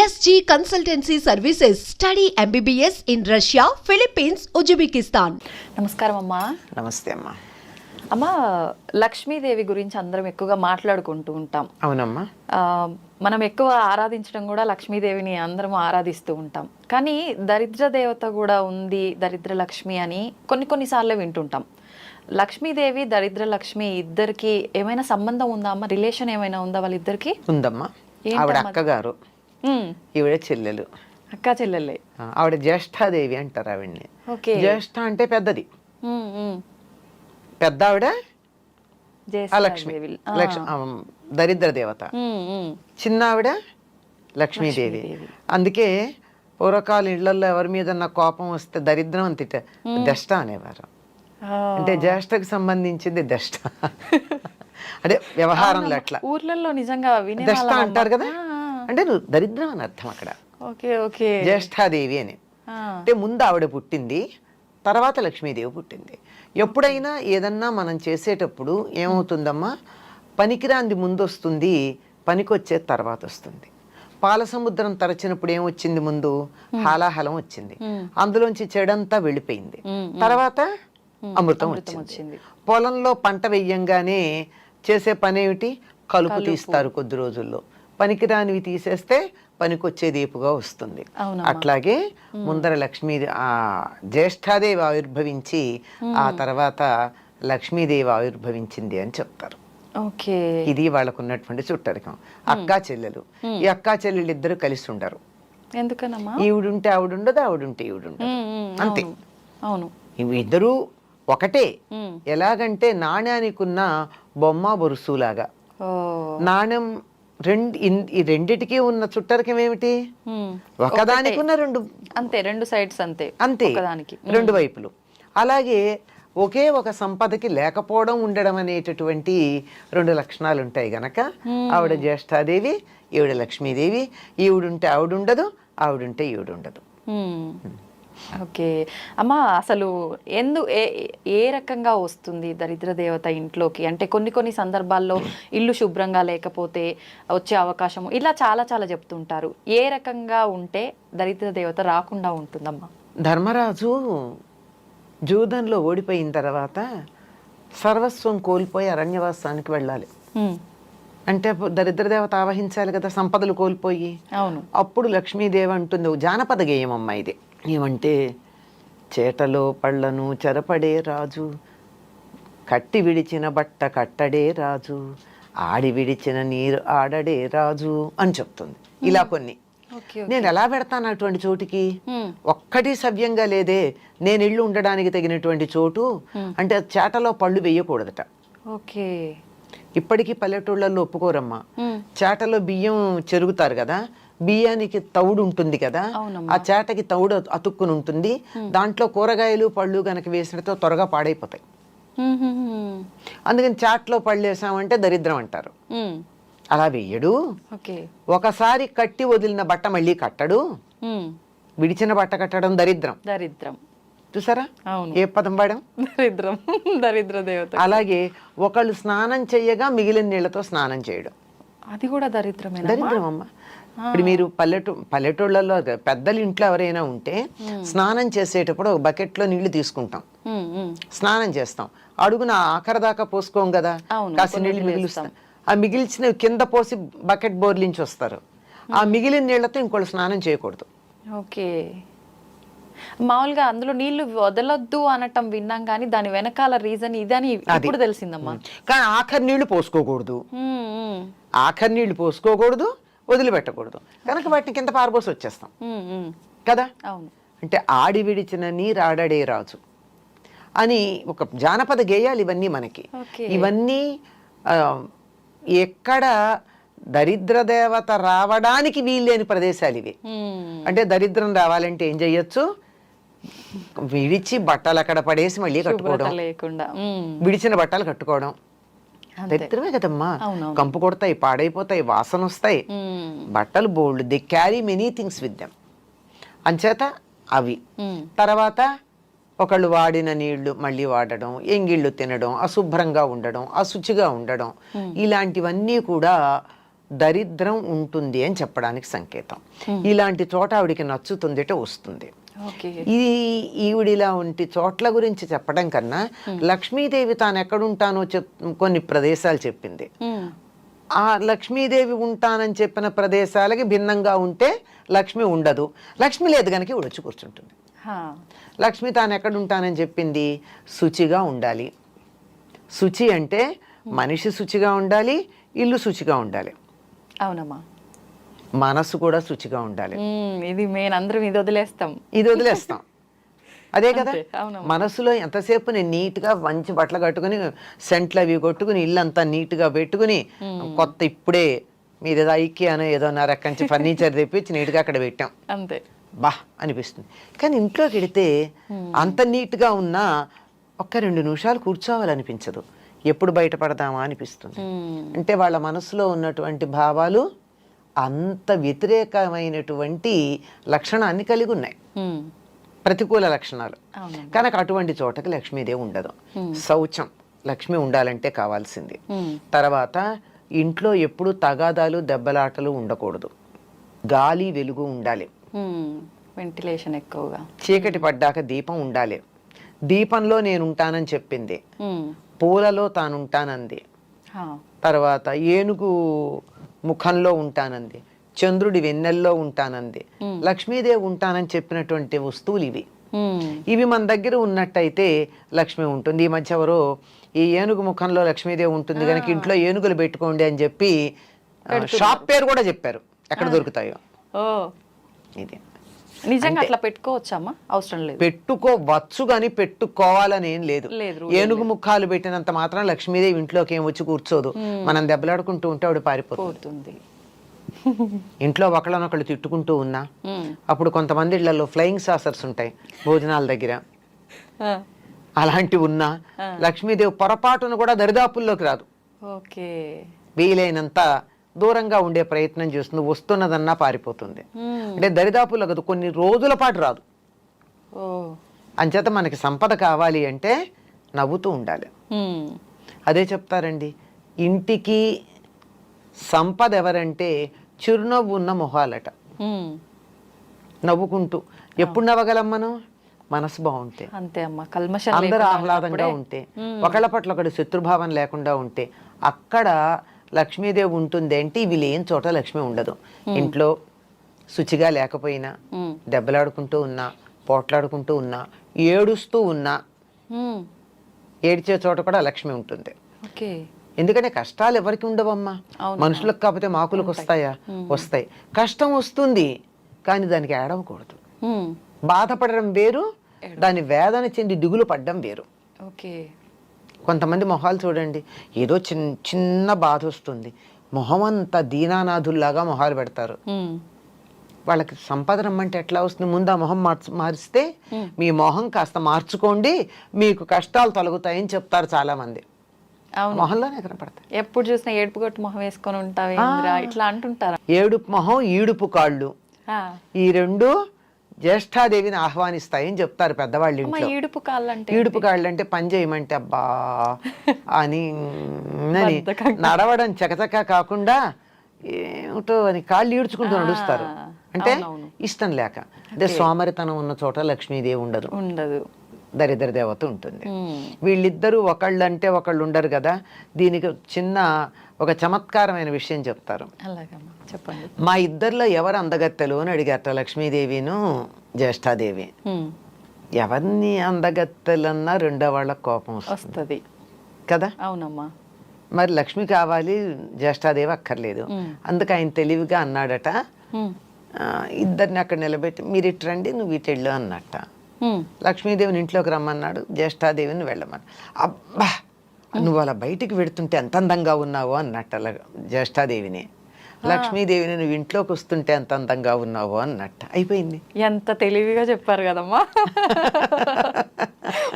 SG Consultancy Services. Study MBBS in Russia, Philippines, Uzbekistan. నమస్కారం అమ్మా. నమస్తే అమ్మా. అమ్మా, లక్ష్మీదేవి గురించి అందరం ఎక్కువగా మాట్లాడుకుంటూ ఉంటాం. అవునమ్మా. మనం ఎక్కువ ఆరాధించడం కూడా లక్ష్మీదేవిని అందరం ఆరాధిస్తూ ఉంటాం. కానీ దరిద్ర దేవత కూడా ఉంది, దరిద్ర లక్ష్మి అని కొన్నిసార్లు వింటుంటాం. లక్ష్మీదేవి దరిద్ర లక్ష్మి ఇద్దరికి ఏమైనా సంబంధం ఉందా అమ్మ? రిలేషన్ ఏమైనా ఉందా వాళ్ళిద్దరికి? ఉందమ్మా. ఆవిడ అక్కగారు, ఈవిడ చెల్లెలు. అక్క చెల్లెలే. ఆవిడ జ్యేష్ఠాదేవి అంటారు ఆవిడ్ని. జ్యేష్ఠ అంటే పెద్దది, పెద్ద ఆవిడ లక్ష్మి, దరిద్ర దేవత. చిన్న ఆవిడ లక్ష్మీదేవి. అందుకే పూర్వకాల ఇళ్లలో ఎవరి మీద కోపం వస్తే దరిద్రం అని దష్ట అనేవారు. అంటే జ్యేష్ఠకు సంబంధించింది దష్ట. అంటే వ్యవహారంలో అట్లా ఊర్లలో నిజంగా దష్ట అంటారు కదా, అంటే నువ్వు దరిద్రం అని అర్థం అక్కడ. జ్యేష్ఠాదేవి అని అంటే ముందు ఆవిడ పుట్టింది, తర్వాత లక్ష్మీదేవి పుట్టింది. ఎప్పుడైనా ఏదన్నా మనం చేసేటప్పుడు ఏమవుతుందమ్మా, పనికిరాంది ముందు వస్తుంది, పనికొచ్చేది తర్వాత వస్తుంది. పాల సముద్రం తరచినప్పుడు ఏమొచ్చింది? ముందు హాలాహలం వచ్చింది, అందులోంచి చెడంతా వెళ్ళిపోయింది, తర్వాత అమృతం వచ్చింది. పొలంలో పంట వెయ్యంగానే చేసే పని ఏమిటి? కలుపు తీస్తారు కొద్ది రోజుల్లో. పనికిరానివి తీసేస్తే పనికొచ్చేది ఏపుగా వస్తుంది. అట్లాగే ముందర లక్ష్మీ జ్యేష్ఠాదేవి ఆవిర్భవించి ఆ తర్వాత లక్ష్మీదేవి ఆవిర్భవించింది అని చెప్తారు. ఇది వాళ్ళకు ఉన్నటువంటి చుట్టరికం. అక్కా చెల్లెలు. ఈ అక్కా చెల్లెలు ఇద్దరు కలిసి ఉండరు. ఎందుకనమ్మా? ఈవిడుంటే ఆవిడుండదు, ఆవిడుంటే ఈవిడుండదు, అంతే. అవును, ఇద్దరు ఒకటే. ఎలాగంటే నాణ్యానికి ఉన్న బొమ్మ బొరుసులాగా. నాణ్యం ఈ రెండిటికి ఉన్న చుట్టరికం ఏమిటి? ఒకదానికి ఉన్న రెండు, అంతే, రెండు సైడ్స్, అంతే అంతే, రెండు వైపులు. అలాగే ఒకే ఒక సంపదకి లేకపోవడం, ఉండడం అనేటటువంటి రెండు లక్షణాలు ఉంటాయి గనక ఆవిడ జ్యేష్ఠాదేవి, ఈవిడ లక్ష్మీదేవి. ఈవిడుంటే ఆవిడుండదు, ఆవిడుంటే ఈవిడుండదు. ఓకే అమ్మా, అసలు ఏ రకంగా వస్తుంది దరిద్ర దేవత ఇంట్లోకి? అంటే కొన్ని సందర్భాల్లో ఇల్లు శుభ్రంగా లేకపోతే వచ్చే అవకాశం, ఇలా చాలా చెప్తుంటారు. ఏ రకంగా ఉంటే దరిద్ర దేవత రాకుండా ఉంటుందమ్మా? ధర్మరాజు జూదంలో ఓడిపోయిన తర్వాత సర్వస్వం కోల్పోయి అరణ్యవాసానికి వెళ్ళాలి. అంటే దరిద్ర దేవత ఆవహించాలి కదా, సంపదలు కోల్పోయి. అవును. అప్పుడు లక్ష్మీదేవి అంటుంది, జానపద గేయం అమ్మ ఇది. ఏమంటే, చేటలో పళ్ళను చెరపడే రాజు, కట్టి విడిచిన బట్ట కట్టడే రాజు, ఆడి విడిచిన నీరు ఆడడే రాజు అని చెప్తుంది. ఇలా కొన్ని. నేను ఎలా పెడతాను అటువంటి చోటికి? ఒక్కటి సవ్యంగా లేదే. నేను ఇల్లు ఉండడానికి తగినటువంటి చోటు అంటే చేటలో పళ్ళు వేయకూడదట. ఓకే. ఇప్పటికీ పల్లెటూళ్ళల్లో ఒప్పుకోరమ్మా. చేటలో బియ్యం చెరుగుతారు కదా, బియ్యానికి తౌడు ఉంటుంది కదా, ఆ చేటకి తౌడు అతుక్కుని ఉంటుంది. దాంట్లో కూరగాయలు పళ్ళు గనక వేసినతో త్వరగా పాడైపోతాయి. అందుకని చాట్లో పళ్ళు వేసామంటే దరిద్రం అంటారు. అలా వేయడు. ఒకసారి కట్టి వదిలిన బట్ట మళ్ళీ కట్టడు. విడిచిన బట్ట కట్టడం దరిద్రం. చూసారా ఏ పదం వాడాం? దరిద్రం, దరిద్ర దేవత. అలాగే ఒకళ్ళు స్నానం చెయ్యగా మిగిలిన నీళ్లతో స్నానం చేయడం, అది కూడా దరిద్రం అమ్మ. ఇప్పుడు మీరు పల్లెటూళ్ళలో పెద్దలు ఇంట్లో ఎవరైనా ఉంటే స్నానం చేసేటప్పుడు ఒక బకెట్లో నీళ్లు తీసుకుంటాం, స్నానం చేస్తాం, అడుగున ఆఖరి దాకా పోసుకోం కదా, కాసి నీళ్లు మిగిలిస్తాం. ఆ మిగిల్చిన కింద పోసి బకెట్ బోర్లించి వస్తారు. ఆ మిగిలిన నీళ్లతో ఇంకోళ్ళు స్నానం చేయకూడదు. ఓకే. మామూలుగా అందులో నీళ్లు వదలొద్దు అనటం విన్నాం, కానీ దాని వెనకాల రీజన్ ఇదని ఇప్పుడు తెలిసిందమ్మా. కానీ ఆఖరి నీళ్లు పోసుకోకూడదు, ఆఖరి నీళ్లు పోసుకోకూడదు, వదిలిపెట్టకూడదు. కనుక వాటిని కింద పారబోసి వచ్చేస్తాం కదా. అవును. అంటే ఆడి విడిచిన నీరు ఆడడే రాజు అని ఒక జానపద గేయాలు ఇవన్నీ మనకి. ఇవన్నీ ఎక్కడ దరిద్ర దేవత రావడానికి వీల్లేని ప్రదేశాలు ఇవి. అంటే దరిద్రం రావాలంటే ఏం చెయ్యొచ్చు? విడిచి బట్టలు అక్కడ పడేసి మళ్ళీ కట్టుకోవడం, విడిచిన బట్టలు కట్టుకోవడం దరిద్రమే కదమ్మా. కంపు కొడతాయి, పాడైపోతాయి, వాసన వస్తాయి. బట్టలు బోల్డ్, they carry many things with them. అంచేత అవి. తర్వాత ఒకళ్ళు వాడిన నీళ్లు మళ్ళీ వాడడం, ఎంగిళ్ళు తినడం, అశుభ్రంగా ఉండడం, అశుచిగా ఉండడం, ఇలాంటివన్నీ కూడా దరిద్రం ఉంటుంది అని చెప్పడానికి సంకేతం. ఇలాంటి చోట ఆవిడికి నచ్చుతుందిట వస్తుంది. ఇది ఈవిడిలా ఉంటి చోట్ల గురించి చెప్పడం కన్నా లక్ష్మీదేవి తాను ఎక్కడుంటానో కొన్ని ప్రదేశాలు చెప్పింది. ఆ లక్ష్మీదేవి ఉంటానని చెప్పిన ప్రదేశాలకి భిన్నంగా ఉంటే లక్ష్మి ఉండదు. లక్ష్మి లేదు కనుక ఈవిడ వచ్చి కూర్చుంటుంది. లక్ష్మి తాను ఎక్కడ ఉంటానని చెప్పింది, శుచిగా ఉండాలి. శుచి అంటే మనిషి శుచిగా ఉండాలి, ఇల్లు శుచిగా ఉండాలి. అవునమ్మా. మనసు కూడా శుచిగా ఉండాలి. ఇది మేము అందరం ఇది వదిలేస్తాం అదే కదా. మనసులో ఎంతసేపు నేను నీట్గా మంచి బట్టలు కట్టుకుని సెంట్లు అవి కొట్టుకుని ఇల్లంతా నీట్గా పెట్టుకుని కొత్త ఇప్పుడే మీరు ఏదో ఐక్యానో ఏదో రకంచి ఫర్నిచర్ తెప్పించి నీట్గా అక్కడ పెట్టాం అంతే బా అనిపిస్తుంది. కానీ ఇంట్లోకి వెడితే అంత నీట్గా ఉన్నా ఒక్క 2 నిమిషాలు కూర్చోవాలనిపించదు. ఎప్పుడు బయటపడదామా అనిపిస్తుంది. అంటే వాళ్ళ మనసులో ఉన్నటువంటి భావాలు అంత వ్యతిరేకమైనటువంటి లక్షణాన్ని కలిగి ఉన్నాయి, ప్రతికూల లక్షణాలు. కనుక అటువంటి చోటకి లక్ష్మీదేవి ఉండదు. శౌచం లక్ష్మి ఉండాలంటే కావాల్సింది. తర్వాత ఇంట్లో ఎప్పుడు తగాదాలు దెబ్బలాటలు ఉండకూడదు. గాలి వెలుగు ఉండాలి, వెంటిలేషన్ ఎక్కువగా. చీకటి పడ్డాక దీపం ఉండాలి. దీపంలో నేను ఉంటానని చెప్పింది, పూలలో తానుంటానంది. తర్వాత ఏనుగు ముఖంలో ఉంటానంది, చంద్రుడి వెన్నెల్లో ఉంటానంది. లక్ష్మీదేవి ఉంటానని చెప్పినటువంటి వస్తువులు ఇవి. ఇవి మన దగ్గర ఉన్నట్టయితే లక్ష్మి ఉంటుంది. ఈ మధ్య ఎవరో ఈ ఏనుగు ముఖంలో లక్ష్మీదేవి ఉంటుంది కనుక ఇంట్లో ఏనుగులు పెట్టుకోండి అని చెప్పి షాప్ పేరు కూడా చెప్పారు, ఎక్కడ దొరుకుతాయో. ఇది నిజంగా అట్లా పెట్టుకోవచ్చమ్మా? అవసరం లేదు. పెట్టుకోవచ్చు కానీ పెట్టుకోవాలని ఏం లేదు. ఏనుగు ముఖాలు పెట్టినంత మాత్రం లక్ష్మీదేవి ఇంట్లోకి ఏం వచ్చి కూర్చోదు. మనం దెబ్బలాడుకుంటూ ఉంటే ఆవిడ పారిపోతుంది. ఇంట్లో ఒకళ్ళనొకళ్ళు తిట్టుకుంటూ ఉన్నా అప్పుడు కొంతమంది ఇళ్లలో ఫ్లయింగ్ సాసర్స్ ఉంటాయి భోజనాల దగ్గర, అలాంటివి ఉన్నా లక్ష్మీదేవి పొరపాటును కూడా దరిదాపుల్లోకి రాదు. వీలైనంత దూరంగా ఉండే ప్రయత్నం చేస్తుంది. వస్తున్నదన్నా పారిపోతుంది. అంటే దరిదాపుల్లో కదా, కొన్ని రోజుల పాటు రాదు. అంచేత మనకి సంపద కావాలి అంటే నవ్వుతూ ఉండాలి. అదే చెప్తారండి, ఇంటికి సంపద ఎవరంటే చిరునవ్వు ఉన్న మొహాలట. నవ్వుకుంటూ ఎప్పుడు నవ్వగలం మనం? మనసు బాగుంటే, అంతే అమ్మా. కల్మషం అందరూ ఆహ్లాదంగా ఉంటే, ఒకళ్ళ పట్ల ఒకటి శత్రుభావం లేకుండా ఉంటే అక్కడ లక్ష్మీదేవి ఉంటుంది. అంటే ఇవి లేని చోట లక్ష్మి ఉండదు. ఇంట్లో శుచిగా లేకపోయినా, దెబ్బలాడుకుంటూ ఉన్నా, పోట్లాడుకుంటూ ఉన్నా, ఏడుస్తూ ఉన్నా, ఏడ్చే చోట కూడా లక్ష్మి ఉంటుంది. ఎందుకంటే కష్టాలు ఎవరికి ఉండవమ్మా, మనుషులకు కాకపోతే మాకులకు వస్తాయా? వస్తాయి. కష్టం వస్తుంది కానీ దానికి ఏడవకూడదు. బాధపడడం వేరు, దాని వేదన చెంది దిగులు పడ్డం వేరు. కొంతమంది మొహాలు చూడండి, ఏదో చిన్న బాధ వస్తుంది, మొహం అంతా దీనానాథుల్లాగా మొహాలు పెడతారు. వాళ్ళకి సంపద రమ్మంటే ఎట్లా వస్తుంది? ముందు ఆ మొహం మారిస్తే మీ మొహం కాస్త మార్చుకోండి, మీకు కష్టాలు తొలగుతాయని చెప్తారు చాలా మంది. మొహంలోనే కనపడతాయి. ఎప్పుడు చూసినా ఏడుపు కొట్టు మొహం వేసుకొని ఉంటావు ఇట్లా అంటుంటారు. ఏడుపు మొహం, ఈడుపు కాళ్ళు, ఈ రెండు జ్యేష్ఠాదేవిని ఆహ్వానిస్తాయని చెప్తారు పెద్దవాళ్ళు ఇంట్లో. ఈడుపు కాళ్ళు అంటే పని చేయమంటే అబ్బా అని నడవడం చకచక కాకుండా ఏమిటో అని కాళ్ళు ఈడ్చుకుంటూ నడుస్తారు. అంటే ఇష్టం లేక. అదే సోమరితనం ఉన్న చోట లక్ష్మీదేవి ఉండదు, దరిద్ర దేవత ఉంటుంది. వీళ్ళిద్దరూ ఒకళ్ళు అంటే ఒకళ్ళు ఉండరు కదా. దీనికి చిన్న ఒక చమత్కారమైన విషయం చెప్తారు. చెప్పండి. మా ఇద్దరిలో ఎవరు అందగత్తెలు అని అడిగారట లక్ష్మీదేవిను జ్యేష్ఠాదేవి. ఎవరిని అందగత్తెలన్నా రెండో వాళ్ళకి కోపం వస్తుంది కదా. అవునమ్మా. మరి లక్ష్మి కావాలి, జ్యేష్ఠాదేవి అక్కర్లేదు. అందుకు ఆయన తెలివిగా అన్నాడట, ఇద్దరిని అక్కడ నిలబెట్టి మీరు ఇటు రండి, నువ్వు ఇటు వెళ్ళు అన్నట్ట. లక్ష్మీదేవిని ఇంట్లోకి రమ్మన్నాడు, జ్యేష్ఠాదేవిని వెళ్ళమన్నాడు. అబ్బా నువ్వు అలా బయటికి వెడుతుంటే ఎంత అందంగా ఉన్నావో అన్నట్ట జ్యేష్ఠాదేవిని. లక్ష్మీదేవిని నువ్వు ఇంట్లోకి వస్తుంటే ఎంత అందంగా ఉన్నావో అన్నట్ట. అయిపోయింది. ఎంత తెలివిగా చెప్పారు కదమ్మా.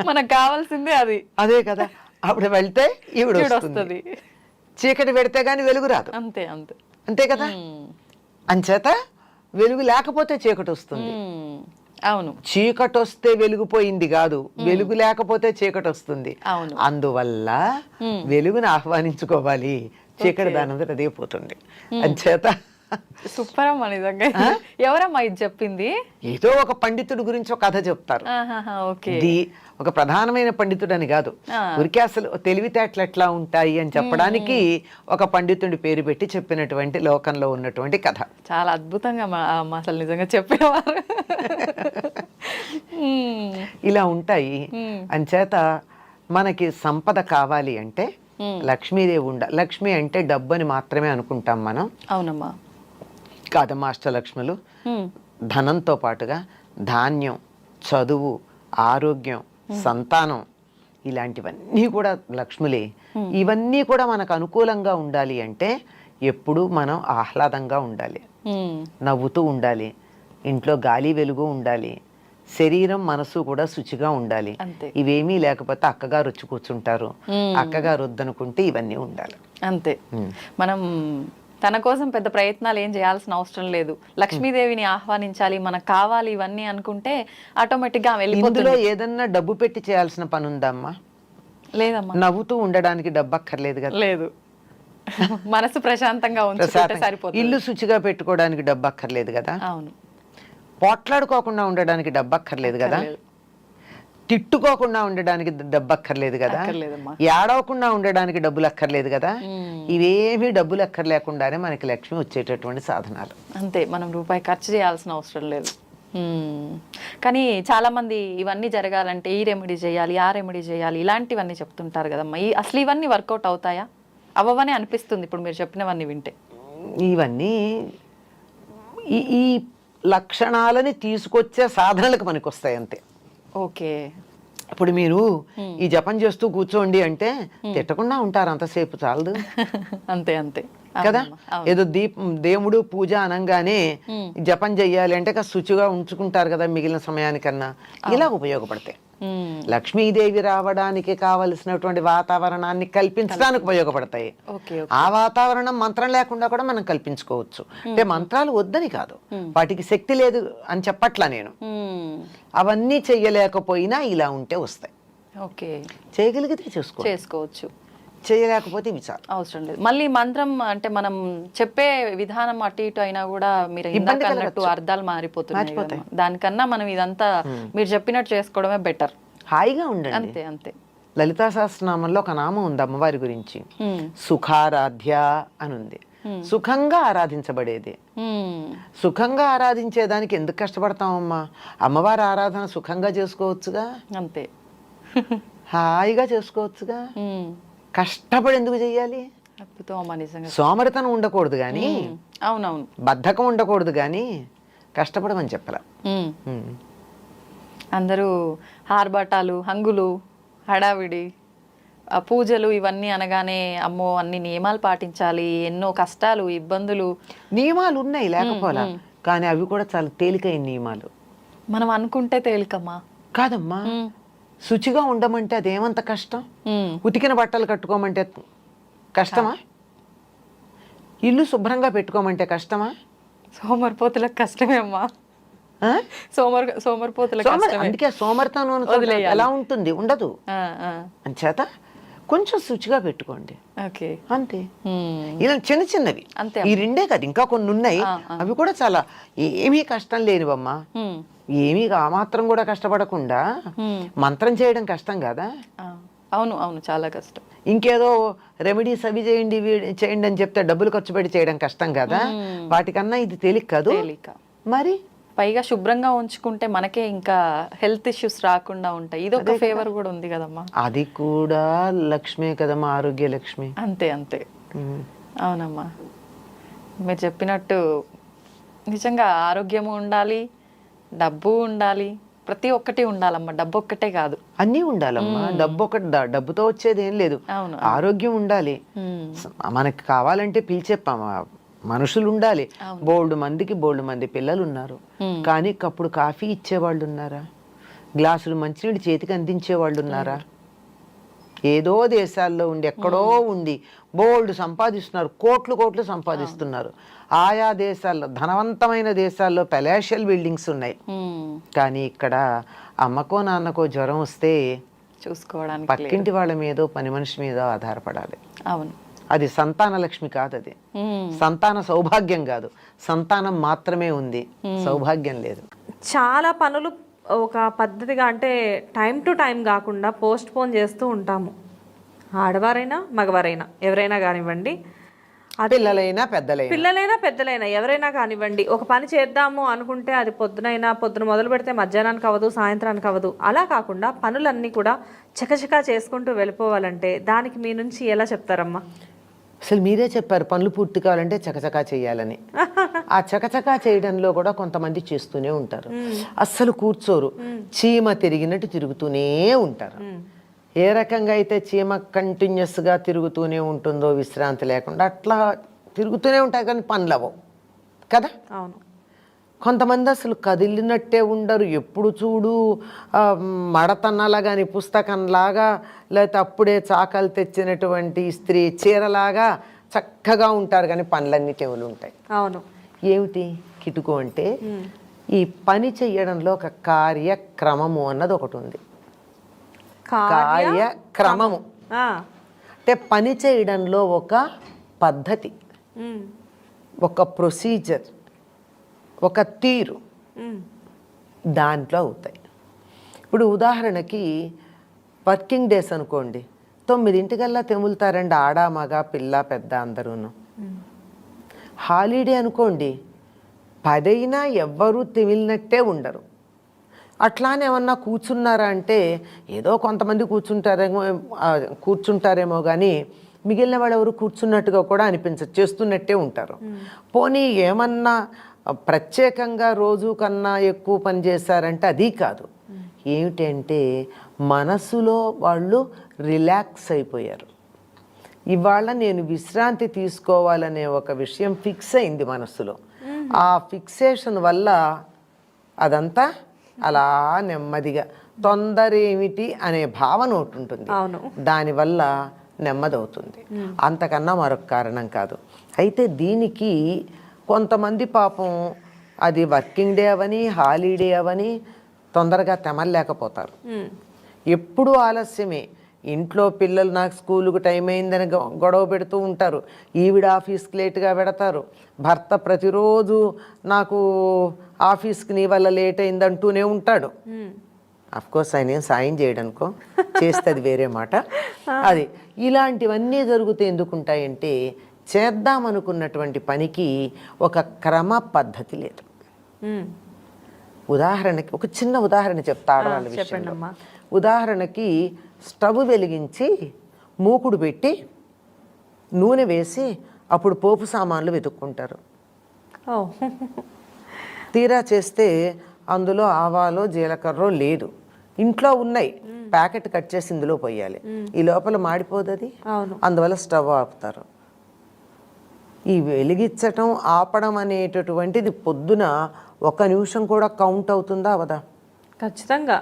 మనకు కావాల్సిందే అది. అదే కదా. అప్పుడు వెళ్తే ఈవిడ వస్తుంది, చీకటి పెడితే గాని వెలుగు రాదు. అంతే అంతే కదా. అంచేత వెలుగు లేకపోతే చీకటి వస్తుంది. అవును. చీకటి వస్తే వెలుగుపోయింది కాదు, వెలుగు లేకపోతే చీకటి వస్తుంది. అందువల్ల వెలుగుని ఆహ్వానించుకోవాలి, చీకటి దానంతట అదే పోతుంది. అంచేత సూపర్ అమ్మా, నిజంగా. ఎవరమ్మా ఇది చెప్పింది? ఏదో ఒక పండితుడి గురించి ఒక కథ చెప్తారు. ఇది ఒక ప్రధానమైన పండితుడు అని కాదు, ఊరికే అసలు తెలివితేటలు ఎట్లా ఉంటాయి అని చెప్పడానికి ఒక పండితుడి పేరు పెట్టి చెప్పినటువంటి లోకంలో ఉన్నటువంటి కథ. చాలా అద్భుతంగా అసలు నిజంగా చెప్పేవారు. ఇలా ఉంటాయి. అంచేత మనకి సంపద కావాలి అంటే లక్ష్మీదేవి లక్ష్మి అంటే డబ్బు అని మాత్రమే అనుకుంటాం మనం. అవునమ్మా. కాదమ్మా, అష్టలక్ష్ములు ధనంతో పాటుగా ధాన్యం, చదువు, ఆరోగ్యం, సంతానం ఇలాంటివన్నీ కూడా లక్ష్ములే. ఇవన్నీ కూడా మనకు అనుకూలంగా ఉండాలి అంటే ఎప్పుడూ మనం ఆహ్లాదంగా ఉండాలి, నవ్వుతూ ఉండాలి, ఇంట్లో గాలి వెలుగు ఉండాలి, శరీరం మనసు కూడా శుచిగా ఉండాలి. ఇవేమీ లేకపోతే అక్కగారు వచ్చి కూర్చుంటారు, అక్కగారు వద్దనుకుంటే ఇవన్నీ ఉండాలి. అంతే. మనం తన కోసం పెద్ద ప్రయత్నాలు ఏం చేయాల్సిన అవసరం లేదు. లక్ష్మీదేవిని ఆహ్వానించాలి, మనకు కావాలి ఇవన్నీ అనుకుంటే ఆటోమేటిక్ గా వెళ్ళిపోతుంది. ఇందులో ఏదన్నా డబ్బు పెట్టి చేయాల్సిన పని ఉందమ్మా? లేదమ్మా. నవ్వుతూ ఉండడానికి డబ్బు అక్కర్లేదు కదా. లేదు, మనసు ప్రశాంతంగా ఉంచుకుంటే సరిపోతుంది. ఇల్లు శుచిగా పెట్టుకోవడానికి డబ్బు అక్కర్లేదు కదా. అవును. పోట్లాడుకోకుండా ఉండడానికి డబ్బు అక్కర్లేదు కదా. తిట్టుకోకుండా ఉండడానికి డబ్బు అక్కర్లేదు కదా. ఏడవకుండా ఉండడానికి డబ్బులు అక్కర్లేదు కదా. ఇవేమీ డబ్బులు అక్కర్లేకుండానే మనకి లక్ష్మి వచ్చేటటువంటి సాధనాలు. అంతే, మనం రూపాయి ఖర్చు చేయాల్సిన అవసరం లేదు. కానీ చాలా మంది ఇవన్నీ జరగాలంటే ఈ రెమెడీ చేయాలి, ఆ రెమెడీ చేయాలి, ఇలాంటివన్నీ చెప్తుంటారు కదమ్మా. అసలు ఇవన్నీ వర్కౌట్ అవుతాయా? అవ్వవని అనిపిస్తుంది ఇప్పుడు మీరు చెప్పినవన్నీ వింటే. ఇవన్నీ ఈ లక్షణాలని తీసుకొచ్చే సాధనలకు మనకు వస్తాయి అంతే. ఓకే. ఇప్పుడు మీరు ఈ జపం చేస్తూ కూర్చోండి అంటే తిట్టకుండా ఉంటారు, అంతసేపు చాలదు. అంతే అంతే కదా. ఏదో దేవుడు పూజ అనగానే జపం చెయ్యాలి అంటే శుచిగా ఉంచుకుంటారు కదా మిగిలిన సమయానికన్నా. ఇలా ఉపయోగపడతాయి. లక్ష్మీదేవి రావడానికి కావలసినటువంటి వాతావరణాన్ని కల్పించడానికి ఉపయోగపడతాయి. ఆ వాతావరణం మంత్రం లేకుండా కూడా మనం కల్పించుకోవచ్చు. అంటే మంత్రాలు వద్దని కాదు, వాటికి శక్తి లేదు అని చెప్పట్లా నేను. అవన్నీ చెయ్యలేకపోయినా ఇలా ఉంటే వస్తాయి. చేయగలిగితే చేసుకోవచ్చు, చేయలేకపోతే విచారం అవసరం లేదు. మళ్ళీ మంత్రం అంటే మనం చెప్పే విధానం అటు ఇటు అయినా కూడా మీరు ఇందాక అన్నట్టు అర్థాలు మారిపోతున్నాయి. దానికన్నా మనం ఇదంతా మీరు చెప్పినట్టు చేసుకోవడమే బెటర్. హాయిగా ఉండండి. అంతే అంతే. లలితా సహస్రనామంలో ఒక నామం ఉంది అమ్మవారి గురించి, సుఖారాధ్య అని ఉంది. సుఖంగా ఆరాధించబడేది. సుఖంగా ఆరాధించేదానికి ఎందుకు కష్టపడతామమ్మా? అమ్మవారి ఆరాధన సుఖంగా చేసుకోవచ్చుగా. అంతే, హాయిగా చేసుకోవచ్చుగా. కష్టపడి ఎందుకు చెయ్యాలి? సోమరితనం ఉండకూడదు గాని, అవునవును, బద్ధకం ఉండకూడదు గాని కష్టపడమని చెప్పరా. అందరూ ఆర్భాటాలు, హంగులు, హడావిడి, పూజలు ఇవన్నీ అనగానే అమ్మో అన్ని నియమాలు పాటించాలి, ఎన్నో కష్టాలు, ఇబ్బందులు. నియమాలు ఉన్నాయి లేకపోలా, కానీ అవి కూడా చాలా తేలికైన నియమాలు. మనం అనుకుంటే తేలికమ్మా. కాదమ్మా, శుచిగా ఉండమంటే అదేమంత కష్టం? ఉతికిన బట్టలు కట్టుకోమంటే కష్టమా? ఇల్లు శుభ్రంగా పెట్టుకోమంటే కష్టమా? సోమరిపోతులకు కష్టమే అమ్మా. సోమరిపోతులకు అందుకే సోమరితనం ఎలా ఉంటుంది? ఉండదు. అంచేత కొంచెం శుచిగా పెట్టుకోండి అంతే. ఇలా చిన్న చిన్నవి ఈ రెండే కాదు, ఇంకా కొన్ని ఉన్నాయి. అవి కూడా చాలా ఏమీ కష్టం లేనివమ్మా. ఏమీ ఆ మాత్రం కూడా కష్టపడకుండా మంత్రం చేయడం కష్టం కదా. అవును అవును, చాలా కష్టం. ఇంకేదో రెమెడీస్ అవి చేయండి చేయండి అని చెప్తే డబ్బులు ఖర్చు పెట్టి చేయడం కష్టం కదా. వాటికన్నా ఇది తేలిక కాదు. మరి పైగా శుభ్రంగా ఉంచుకుంటే మనకే ఇంకా హెల్త్ ఇష్యూస్ రాకుండా ఉంటాయి. ఇది ఒక ఫేవర్ కూడా ఉంది కదమ్మా. అది కూడా లక్ష్మే కదమ్మా, ఆరోగ్య లక్ష్మి. అంతే అంతే. అవునమ్మా, మీరు చెప్పినట్టు నిజంగా ఆరోగ్యము ఉండాలి, డబ్బు ఉండాలి, ప్రతి ఒక్కటి ఉండాలమ్మా. డబ్బు ఒక్కటే కాదు, అన్నీ ఉండాలమ్మా. డబ్బు ఒకటి, డబ్బుతో వచ్చేది ఏం లేదు. ఆరోగ్యం ఉండాలి. మనకి కావాలంటే పిలిచే మనుషులు ఉండాలి. బోల్డ్ మంది పిల్లలు ఉన్నారు, కానీ కప్పుడు కాఫీ ఇచ్చేవాళ్ళు ఉన్నారా? గ్లాసులు మంచినీళ్ళు చేతికి అందించే వాళ్ళు ఉన్నారా? ఏదో దేశాల్లో ఉండి, ఎక్కడో ఉండి బోల్డ్ సంపాదిస్తున్నారు, కోట్లు సంపాదిస్తున్నారు. ఆయా దేశాల్లో, ధనవంతమైన దేశాల్లో పెలాషియల్ బిల్డింగ్స్ ఉన్నాయి. కానీ ఇక్కడ అమ్మకో నాన్నకో జ్వరం వస్తే చూసుకోవడానికి పక్కింటి వాళ్ళ మీదో పని మనిషి మీదో ఆధారపడాలి. అవును, అది సంతాన లక్ష్మి కాదు, అది సంతాన సౌభాగ్యం కాదు. సంతానం మాత్రమే ఉంది, సౌభాగ్యం లేదు. చాలా పనులు ఒక పద్ధతిగా అంటే టైం టు టైం కాకుండా పోస్ట్ పోన్ చేస్తూ ఉంటాము. ఆడవారైనా మగవారైనా ఎవరైనా కానివ్వండి, పిల్లలైనా పెద్దలైనా ఎవరైనా కానివ్వండి, ఒక పని చేద్దాము అనుకుంటే అది పొద్దున మొదలు పెడితే మధ్యాహ్నానికి అవ్వదు, సాయంత్రానికి అవ్వదు. అలా కాకుండా పనులన్నీ కూడా చకచకా చేసుకుంటూ వెళ్ళిపోవాలంటే దానికి మీ నుంచి ఎలా చెప్తారమ్మా? అసలు మీరే చెప్పారు పనులు పూర్తి కావాలంటే చకచకా చేయాలని. ఆ చకచకా చేయడంలో కూడా కొంతమంది చేస్తూనే ఉంటారు, అస్సలు కూర్చోరు, చీమ తిరిగినట్టు తిరుగుతూనే ఉంటారు. ఏ రకంగా అయితే చీమ కంటిన్యూస్గా తిరుగుతూనే ఉంటుందో విశ్రాంతి లేకుండా, అట్లా తిరుగుతూనే ఉంటాయి కానీ పనులు అవ్వవు కదా. అవును. కొంతమంది అసలు కదిలినట్టే ఉండరు, ఎప్పుడు చూడు మడతన్నలా కానీ పుస్తకంలాగా, లేకపోతే అప్పుడే చాకలు తెచ్చినటువంటి స్త్రీ చీరలాగా చక్కగా ఉంటారు కానీ పనులన్నీ చెవులు ఉంటాయి. అవును. ఏమిటి కిటుకు అంటే, ఈ పని చెయ్యడంలో ఒక కార్యక్రమము అన్నది ఒకటి ఉంది. కార్యక్రమము అంటే పని చేయడంలో ఒక పద్ధతి, ఒక ప్రొసీజర్, ఒక తీరు దాంట్లో అవుతాయి. ఇప్పుడు ఉదాహరణకి వర్కింగ్ డేస్ అనుకోండి, 9 తెములుతారండి ఆడ మగ పిల్ల పెద్ద అందరూను. హాలిడే అనుకోండి, 10 అయినా ఎవ్వరూ తెమిలినట్టే ఉండరు. అట్లానే ఏమన్నా కూర్చున్నారా అంటే ఏదో కొంతమంది కూర్చుంటారేమో కానీ మిగిలిన వాళ్ళు ఎవరు కూర్చున్నట్టుగా కూడా అనిపించదు, చేస్తున్నట్టే ఉంటారు. పోనీ ఏమన్నా ప్రత్యేకంగా రోజు కన్నా ఎక్కువ పని చేశారంటే అది కాదు. ఏమిటంటే మనసులో వాళ్ళు రిలాక్స్ అయిపోయారు. ఇవాళ నేను విశ్రాంతి తీసుకోవాలనే ఒక విషయం ఫిక్స్ అయింది మనసులో. ఆ ఫిక్సేషన్ వల్ల అదంతా అలా నెమ్మదిగా, తొందర ఏమిటి అనే భావన ఒకటి ఉంటుంది, దానివల్ల నెమ్మదవుతుంది. అంతకన్నా మరొక కారణం కాదు. అయితే దీనికి కొంతమంది పాపం అది వర్కింగ్ డే అవని హాలిడే అవని తొందరగా తెమలేకపోతారు. ఎప్పుడు ఆలస్యమే. ఇంట్లో పిల్లలు నాకు స్కూలుకు టైం అయిందని గొడవ పెడుతూ ఉంటారు, ఈవిడ ఆఫీస్కి లేటుగా పెడతారు, భర్త ప్రతిరోజు నాకు ఆఫీస్కి నీ వల్ల లేట్ అయిందంటూనే ఉంటాడు. అఫ్కోర్స్ ఆయన ఏం సాయం చేయడానికో, చేస్తే అది వేరే మాట. అది ఇలాంటివన్నీ జరుగుతూ ఎందుకుంటాయంటే చేద్దామనుకున్నటువంటి పనికి ఒక క్రమ పద్ధతి లేదు. ఉదాహరణకి ఒక చిన్న ఉదాహరణ చెప్తా ఆడవాళ్ళ విషయంలో. ఉదాహరణకి స్టవ్ వెలిగించి మూకుడు పెట్టి నూనె వేసి అప్పుడు పోపు సామాన్లు వెతుక్కుంటారు. తీరా చేస్తే అందులో ఆవాలో జీలకర్ర లేదు, ఇంట్లో ఉన్నాయి, ప్యాకెట్ కట్ చేసి ఇందులో పోయాలి. ఈ లోపల మాడిపోదు అది, అందువల్ల స్టవ్ ఆపుతారు. ఈ వెలిగించటం ఆపడం అనేటటువంటిది పొద్దున 1 నిమిషం కూడా కౌంట్ అవుతుందా అవదా? ఖచ్చితంగా.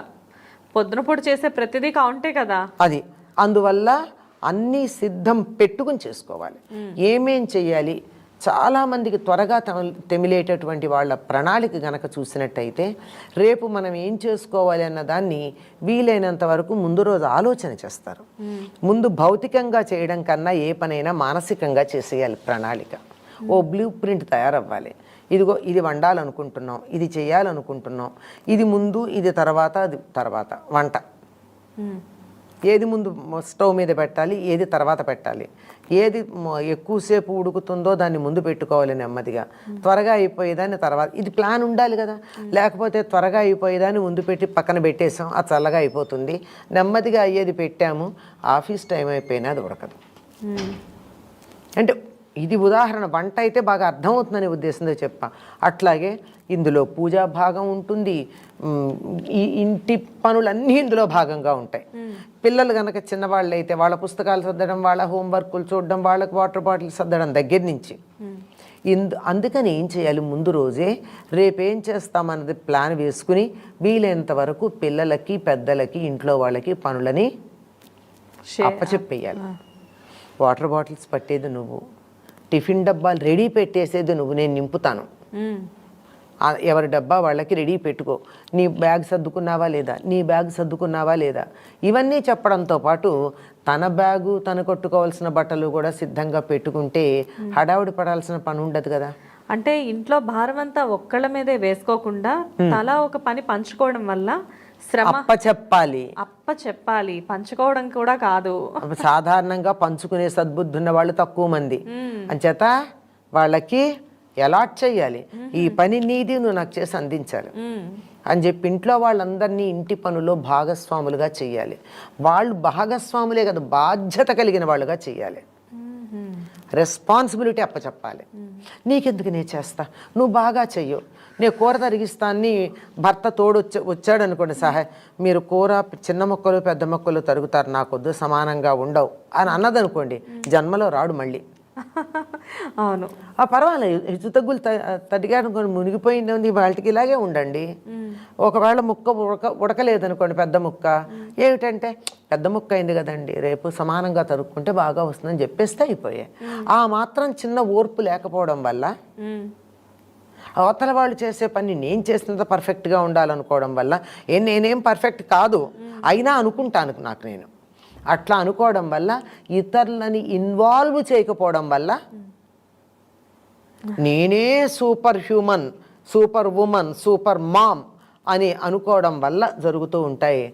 పొద్దున పూట చేసే ప్రతిదీ కౌంటే కదా అది. అందువల్ల అన్నీ సిద్ధం పెట్టుకుని చేసుకోవాలి. ఏమేం చెయ్యాలి, చాలామందికి త్వరగా తెమిలేటటువంటి వాళ్ళ ప్రణాళిక గనక చూసినట్టయితే రేపు మనం ఏం చేసుకోవాలి అన్న దాన్ని వీలైనంత వరకు ముందు రోజు ఆలోచన చేస్తారు. ముందు భౌతికంగా చేయడం కన్నా ఏ పనైనా మానసికంగా చేసేయాలి. ప్రణాళిక, ఓ బ్లూ ప్రింట్ తయారవ్వాలి. ఇదిగో ఇది వండాలనుకుంటున్నాం, ఇది చేయాలనుకుంటున్నాం, ఇది ముందు ఇది తర్వాత, అది తర్వాత. వంట ఏది ముందు స్టవ్ మీద పెట్టాలి, ఏది తర్వాత పెట్టాలి, ఏది ఎక్కువసేపు ఉడుకుతుందో దాన్ని ముందు పెట్టుకోవాలి నెమ్మదిగా, త్వరగా అయిపోయేదాన్ని తర్వాత. ఇది ప్లాన్ ఉండాలి కదా. లేకపోతే త్వరగా అయిపోయేదాన్ని ముందు పెట్టి పక్కన పెట్టేసాం, అది చల్లగా అయిపోతుంది. నెమ్మదిగా అయ్యేది పెట్టాము, ఆఫీస్ టైం అయిపోయినా అది ఉడకదు. అంటే ఇది ఉదాహరణ. వంట అయితే బాగా అర్థమవుతుందనే ఉద్దేశంతో చెప్పా. అట్లాగే ఇందులో పూజా భాగం ఉంటుంది, ఈ ఇంటి పనులన్నీ ఇందులో భాగంగా ఉంటాయి. పిల్లలు కనుక చిన్నవాళ్ళు అయితే వాళ్ళ పుస్తకాలు సర్దడం, వాళ్ళ హోంవర్కులు చూడడం, వాళ్ళకి వాటర్ బాటిల్ సర్దడం దగ్గర నుంచి. అందుకని ఏం చేయాలి, ముందు రోజే రేపేం చేస్తామన్నది ప్లాన్ వేసుకుని వీలైనంత వరకు పిల్లలకి పెద్దలకి ఇంట్లో వాళ్ళకి పనులని అప్పచెప్పేయాలి. వాటర్ బాటిల్స్ పట్టేది నువ్వు, టిఫిన్ డబ్బాలు రెడీ పెట్టేసేది నువ్వు, నేను నింపుతాను. ఎవరి డబ్బా వాళ్ళకి రెడీ పెట్టుకో, నీ బ్యాగ్ సర్దుకున్నావా లేదా, నీ బ్యాగ్ సర్దుకున్నావా లేదా, ఇవన్నీ చెప్పడంతో పాటు తన బ్యాగు తను కొట్టుకోవాల్సిన బట్టలు కూడా సిద్ధంగా పెట్టుకుంటే హడావుడి పడాల్సిన పని ఉండదు కదా. అంటే ఇంట్లో భారం అంతా ఒక్కళ్ళ మీదే వేసుకోకుండా తలా ఒక పని పంచుకోవడం వల్ల శ్రమ చెప్పాలి పంచుకోవడం కూడా కాదు. సాధారణంగా పంచుకునే సద్బుద్ధి ఉన్న వాళ్ళు తక్కువ మంది. అంచేత వాళ్ళకి అలాట్ చెయ్యాలి, ఈ పని నీది, నువ్వు నాకు చేసి అందించాలి అని చెప్పి ఇంట్లో వాళ్ళందరినీ ఇంటి పనులో భాగస్వాములుగా చెయ్యాలి. వాళ్ళు భాగస్వాములే కదా, బాధ్యత కలిగిన వాళ్ళుగా చెయ్యాలి. రెస్పాన్సిబిలిటీ అప్పచెప్పాలి. నీకెందుకు నేను చేస్తా, నువ్వు బాగా చెయ్యు, నేను కూర తరిగిస్తాన్ని భర్త తోడు వచ్చాడు అనుకోండి, సహాయం మీరు కూర చిన్న మొక్కలు పెద్ద మొక్కలు తరుగుతారు, నాకొద్దు, సమానంగా ఉండవు అని అన్నదనుకోండి, జన్మలో రాడు మళ్ళీ. అవును, పర్వాలేదు, హెచ్చు తగ్గులు తడిగాడు మునిగిపోయింది, వాళ్ళకి ఇలాగే ఉండండి. ఒకవేళ ముక్క ఉడకలేదనుకోండి, పెద్ద ముక్క, ఏమిటంటే పెద్ద ముక్క అయింది కదండి, రేపు సమానంగా తరుక్కుంటే బాగా వస్తుందని చెప్పేస్తే అయిపోయాయి. ఆ మాత్రం చిన్న ఓర్పు లేకపోవడం వల్ల అవతల వాళ్ళు చేసే పని నేను చేసినంత పర్ఫెక్ట్గా ఉండాలనుకోవడం వల్ల నేనేం పర్ఫెక్ట్ కాదు అయినా అనుకుంటాను నాకు నేను, అట్లా అనుకోవడం వల్ల ఇతరులని ఇన్వాల్వ్ చేయకపోవడం వల్ల నేనే super human, super woman, super mom అని అనుకోవడం వల్ల జరుగుతూ ఉంటాయి.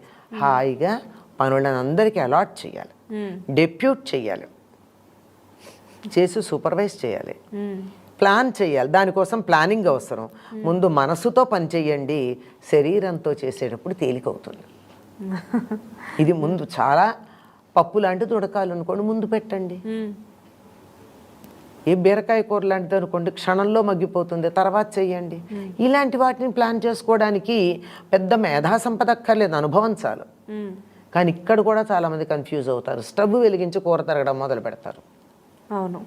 హాయిగా పనులను అందరికీ అలాట్ చేయాలి, డెప్యూట్ చేయాలి, చేసి సూపర్వైజ్ చేయాలి, ప్లాన్ చేయాలి. దానికోసం ప్లానింగ్ అవసరం. ముందు మనసుతో పని చేయండి, శరీరంతో చేసేటప్పుడు తేలికవుతుంది. ఇది ముందు చాలా పప్పు లాంటిది ఉడకాలనుకోండి, ముందు పెట్టండి. ఏ బీరకాయ కూర లాంటిది అనుకోండి, క్షణంలో మగ్గిపోతుంది, తర్వాత చెయ్యండి. ఇలాంటి వాటిని ప్లాన్ చేసుకోవడానికి పెద్ద మేధా సంపద అక్కర్లేదు, అనుభవం చాలు. కానీ ఇక్కడ కూడా చాలామంది కన్ఫ్యూజ్ అవుతారు, స్టవ్ వెలిగించి కూర తరగడం మొదలు పెడతారు. అవును,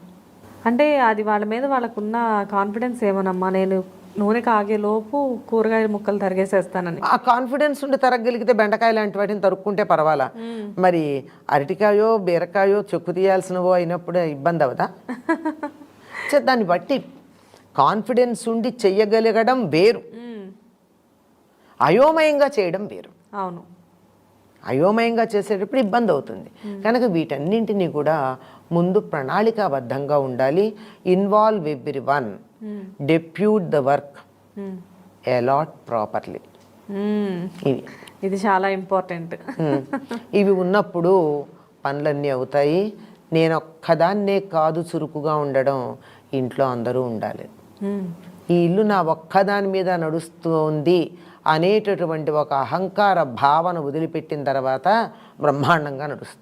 అంటే అది వాళ్ళ మీద వాళ్ళకున్న కాన్ఫిడెన్స్ ఏమోనమ్మా, నేను నూనె కాగేలోపు కూరగాయల ముక్కలు తరిగేసేస్తానని. ఆ కాన్ఫిడెన్స్ ఉండి తరగలిగితే బెండకాయ లాంటి వాటిని తరుక్కుంటే పర్వాలా, మరి అరటికాయో బీరకాయో చెక్కు తీయాల్సినవో అయినప్పుడు ఇబ్బంది అవదా? దాన్ని బట్టి కాన్ఫిడెన్స్ ఉండి చెయ్యగలగడం వేరు, అయోమయంగా చేయడం వేరు. అవును, అయోమయంగా చేసేటప్పుడు ఇబ్బంది అవుతుంది. కనుక వీటన్నింటినీ కూడా ముందు ప్రణాళికాబద్ధంగా ఉండాలి. Involve every one, depute the work, allot properly. ఇది చాలా ఇంపార్టెంట్. ఇవి ఉన్నప్పుడు పనులన్నీ అవుతాయి. నేను ఒక్కదాన్నే కాదు చురుకుగా ఉండడం, ఇంట్లో అందరూ ఉండాలి. ఈ ఇల్లు నా ఒక్కదాని మీద నడుస్తుంది అనేటటువంటి ఒక అహంకార భావన వదిలిపెట్టిన తర్వాత బ్రహ్మాండంగా నడుస్తుంది.